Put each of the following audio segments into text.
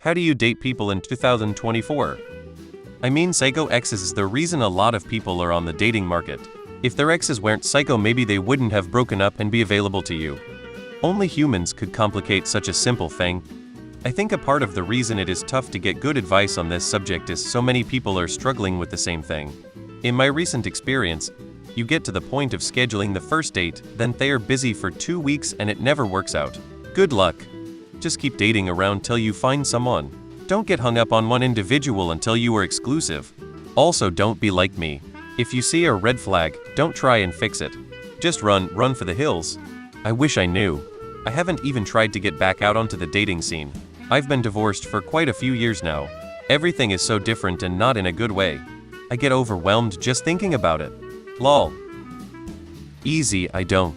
How do you date people in 2024? I mean, psycho exes is the reason a lot of people are on the dating market. If their exes weren't psycho, maybe they wouldn't have broken up and be available to you. Only humans could complicate such a simple thing. I think a part of the reason it is tough to get good advice on this subject is so many people are struggling with the same thing. In my recent experience, you get to the point of scheduling the first date, then they are busy for 2 weeks and it never works out. Good luck. Just keep dating around till you find someone. Don't get hung up on one individual until you are exclusive. Also, don't be like me. If you see a red flag, don't try and fix it. Just run for the hills. I wish I knew. I haven't even tried to get back out onto the dating scene. I've been divorced for quite a few years now. Everything is so different and not in a good way. I get overwhelmed just thinking about it. Lol. Easy, I don't.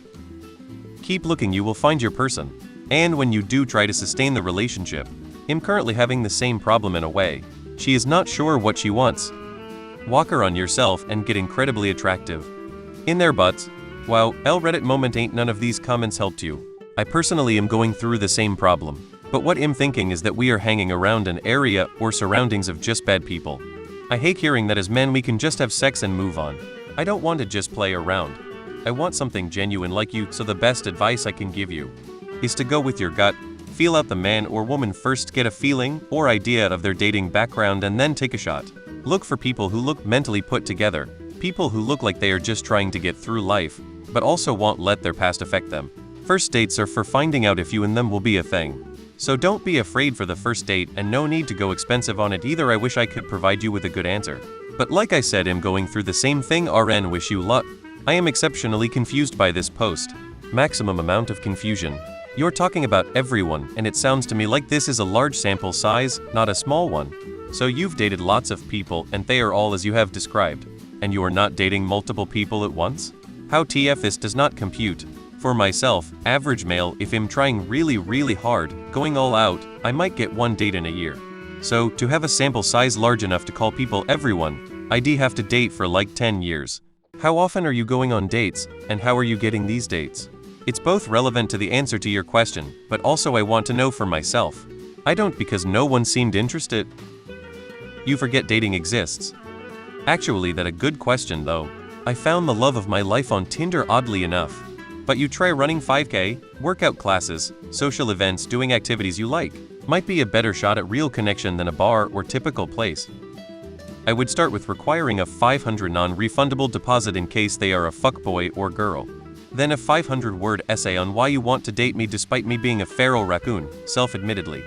Keep looking, you will find your person. And when you do try to sustain the relationship, I'm currently having the same problem in a way. She is not sure what she wants. Walk her on yourself and get incredibly attractive. In their butts. Wow, Reddit moment, ain't none of these comments helped you. I personally am going through the same problem. But what I'm thinking is that we are hanging around an area or surroundings of just bad people. I hate hearing that as men we can just have sex and move on. I don't want to just play around. I want something genuine like you, so the best advice I can give you is to go with your gut, feel out the man or woman first, get a feeling or idea of their dating background and then take a shot. Look for people who look mentally put together, people who look like they are just trying to get through life, but also won't let their past affect them. First dates are for finding out if you and them will be a thing. So don't be afraid for the first date, and no need to go expensive on it either. I wish I could provide you with a good answer. But like I said, I'm going through the same thing. RN, wish you luck. I am exceptionally confused by this post. Maximum amount of confusion. You're talking about everyone, and it sounds to me like this is a large sample size, not a small one. So you've dated lots of people, and they are all as you have described. And you are not dating multiple people at once? How TF, this does not compute. For myself, average male, if I'm trying really hard, going all out, I might get 1 date in a year. So, to have a sample size large enough to call people everyone, I'd have to date for like 10 years. How often are you going on dates, and how are you getting these dates? It's both relevant to the answer to your question, but also I want to know for myself. I don't, because no one seemed interested. You forget dating exists. Actually, that a good question though. I found the love of my life on Tinder, oddly enough. But you try running 5K, workout classes, social events, doing activities you like. Might be a better shot at real connection than a bar or typical place. I would start with requiring a $500 non-refundable deposit in case they are a fuckboy or girl. Then a 500-word essay on why you want to date me despite me being a feral raccoon, self-admittedly.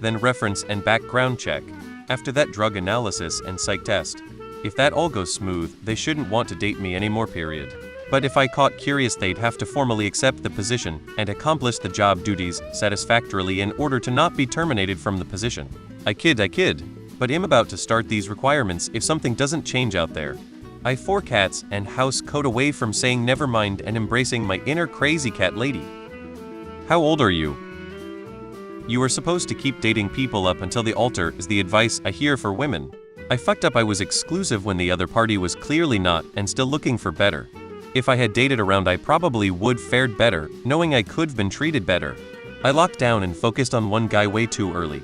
Then reference and background check. After that, drug analysis and psych test. If that all goes smooth, they shouldn't want to date me anymore, period. But if I caught curious, they'd have to formally accept the position and accomplish the job duties satisfactorily in order to not be terminated from the position. I kid. But I'm about to start these requirements if something doesn't change out there. I 4 cats and house code away from saying never mind and embracing my inner crazy cat lady. How old are you? You are supposed to keep dating people up until the altar is the advice I hear for women. I fucked up. I was exclusive when the other party was clearly not and still looking for better. If I had dated around, I probably would fared better, knowing I could have been treated better. I locked down and focused on one guy way too early.